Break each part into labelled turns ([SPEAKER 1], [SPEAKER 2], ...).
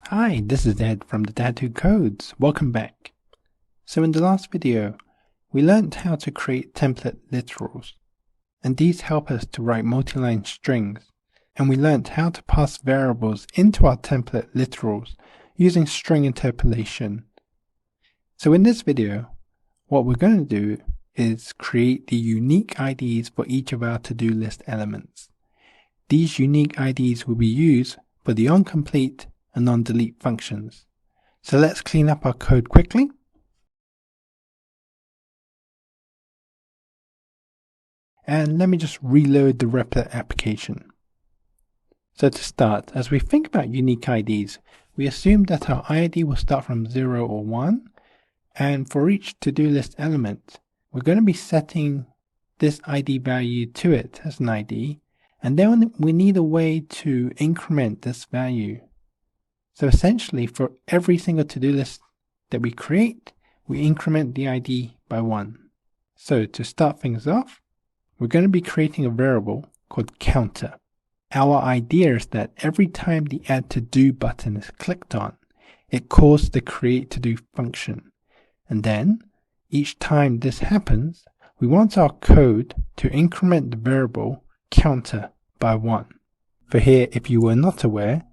[SPEAKER 1] Hi, this is Ed from the Dad Who Codes. Welcome back. So in the last video, we learned how to create template literals, and these help us to write multi-line strings, and we learned how to pass variables into our template literals using string interpolation. So in this video, what we're going to do is create the unique IDs for each of our to-do list elements. These unique IDs will be used for the onComplete and onDelete functions. So let's clean up our code quickly. And let me just reload the Replit application. So to start, as we think about unique IDs, we assume that our ID will start from 0 or 1, and for each to-do list element, we're going to be setting this ID value to it as an ID, and then we need a way to increment this value. So essentially, for every single to-do list that we create, we increment the ID by 1. So to start things off, we're going to be creating a variable called counter. Our idea is that every time the Add To Do button is clicked on, it calls the create to do function. And then, each time this happens, we want our code to increment the variable counter by 1. For here, if you were not aware,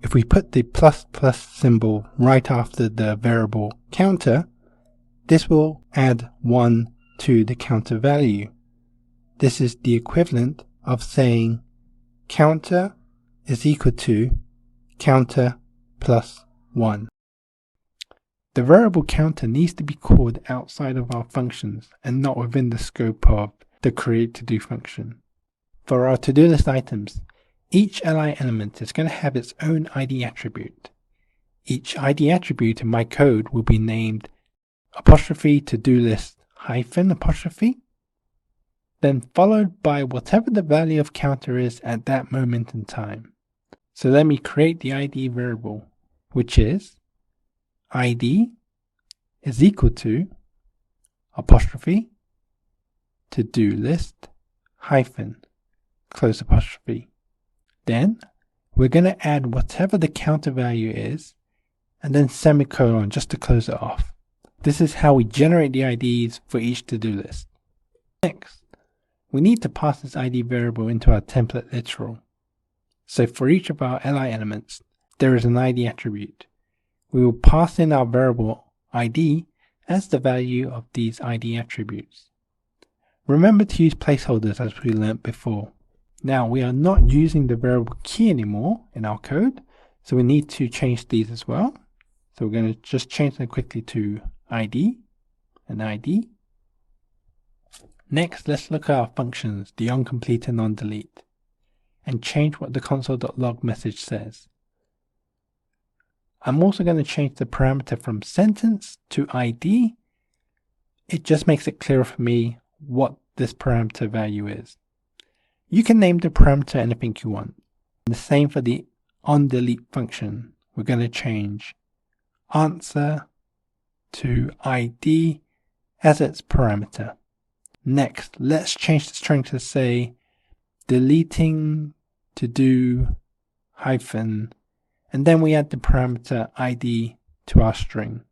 [SPEAKER 1] if we put the ++ symbol right after the variable counter, this will add 1 to the counter value. This is the equivalent of saying counter is equal to counter plus 1. The variable counter needs to be called outside of our functions and not within the scope of the create to do function. For our to-do list items, each li element is going to have its own ID attribute. Each ID attribute in my code will be named ''todolist'', then followed by whatever the value of counter is at that moment in time. So let me create the ID variable, which is ID is equal to ''todolist'' close apostrophe. Then we're going to add whatever the counter value is and then semicolon just to close it off. This is how we generate the IDs for each to-do list. Next, we need to pass this ID variable into our template literal. So for each of our li elements, there is an ID attribute. We will pass in our variable ID as the value of these ID attributes. Remember to use placeholders as we learnt before. Now we are not using the variable key anymore in our code, so we need to change these as well. So we're going to just change them quickly to ID and ID. Next, let's look at our functions, the onComplete and onDelete, and change what the console.log message says. I'm also going to change the parameter from sentence to ID. It just makes it clearer for me what this parameter value is. You can name the parameter anything you want. And the same for the onDelete function. We're going to change answer to ID as its parameter. Next, let's change the string to say deleting to do hyphen, and then we add the parameter ID to our string.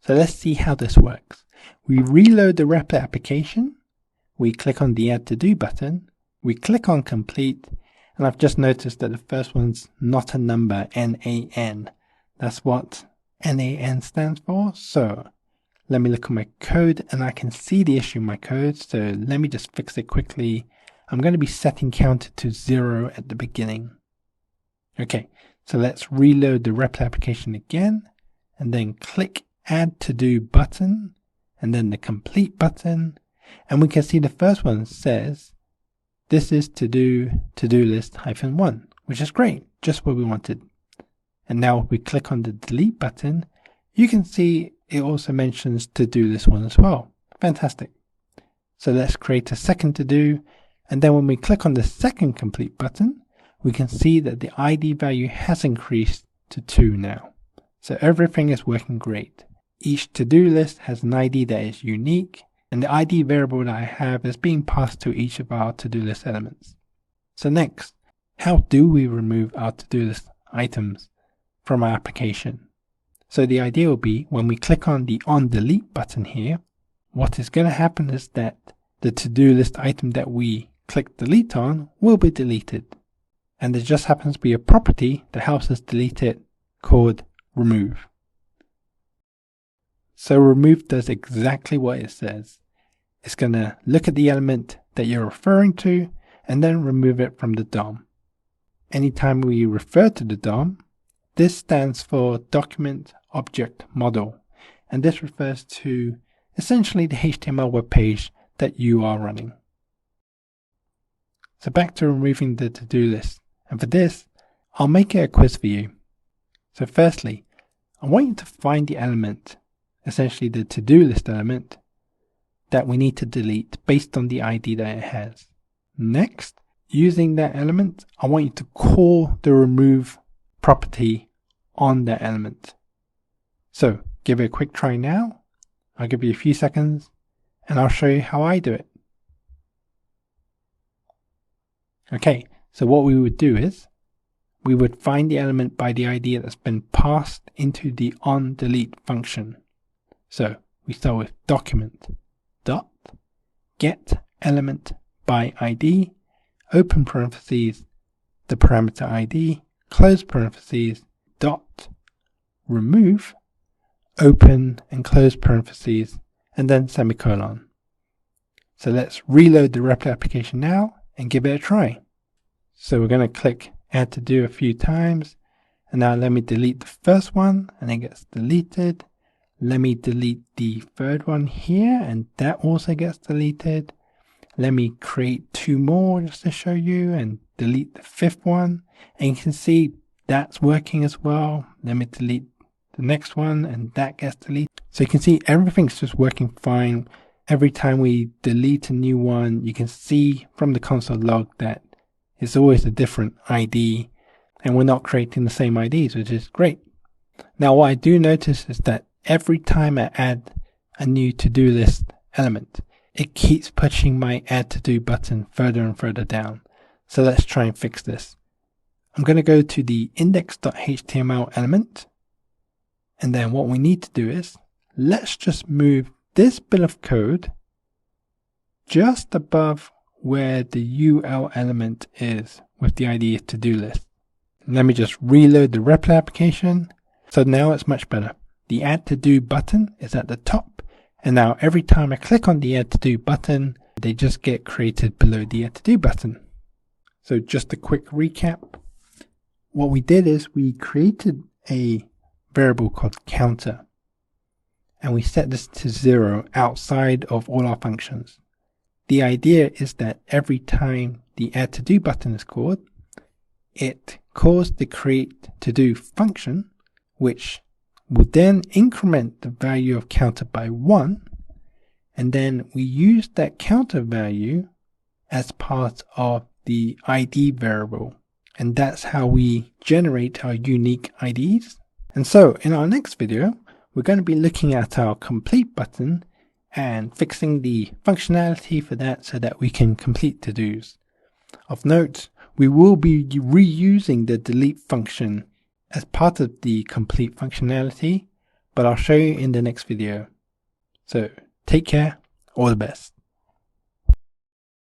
[SPEAKER 1] So let's see how this works. We reload the Replit application. We click on the Add To Do button. We click on complete, and I've just noticed that the first one's not a number, NaN. That's what NaN stands for. So let me look at my code, and I can see the issue in my code. So let me just fix it quickly. I'm going to be setting counter to 0 at the beginning. Okay, so let's reload the Replit application again, and then click Add To Do button, and then the complete button, and we can see the first one says this is todolist -1, which is great, just what we wanted. And now if we click on the delete button, you can see it also mentions todolist 1 as well. Fantastic. So let's create a second to do, and then when we click on the second complete button, we can see that the ID value has increased to 2 now. So everything is working great. Each to-do list has an ID that is unique, and the ID variable that I have is being passed to each of our to-do list elements. So next, how do we remove our to-do list items from our application. So the idea will be when we click on the On Delete button here, what is going to happen is that the to-do list item that we click delete on will be deleted. And there just happens to be a property that helps us delete it called remove. So remove does exactly what it says. It's going to look at the element that you're referring to and then remove it from the DOM. Anytime we refer to the DOM, this stands for Document Object Model, and this refers to essentially the HTML web page that you are running. So back to removing the to-do list, and for this, I'll make it a quiz for you. So firstly, I want you to find the element, essentially the to-do list element, that we need to delete based on the ID that it has. Next, using that element, I want you to call the remove property on that element. So give it a quick try now. I'll give you a few seconds and I'll show you how I do it. Okay, so what we would do is we would find the element by the ID that's been passed into the onDelete function. So we start with document dot get element by ID, open parentheses, the parameter ID, close parentheses, dot remove, open and close parentheses, and then semicolon. So let's reload the REPL application now and give it a try. So we're going to click add to do a few times, and now let me delete the first one and it gets deleted. Let me delete the third one here and that also gets deleted. Let me create two more just to show you and delete the fifth one, and you can see that's working as well. Let me delete the next one and that gets deleted. So you can see everything's just working fine. Every time we delete a new one, you can see from the console log that it's always a different ID and we're not creating the same IDs, which is great. Now what I do notice is that every time I add a new to-do list element, it keeps pushing my add to do button further and further down. So let's try and fix this. I'm going to go to the index.html element, and then what we need to do is let's just move this bit of code just above where the UL element is with the ID to-do list. Let me just reload the REPL application. So now it's much better. The add to do button is at the top, and now every time I click on the add to do button, they just get created below the add to do button. So just a quick recap. What we did is we created a variable called counter, and we set this to 0 outside of all our functions. The idea is that every time the add to do button is called, it calls the create to do function, which will then increment the value of counter by 1, and then we use that counter value as part of the ID variable, and that's how we generate our unique IDs. And so in our next video, we're going to be looking at our complete button and fixing the functionality for that so that we can complete to-dos. Of note, we will be reusing the delete function as part of the complete functionality, but I'll show you in the next video. So take care, all the best.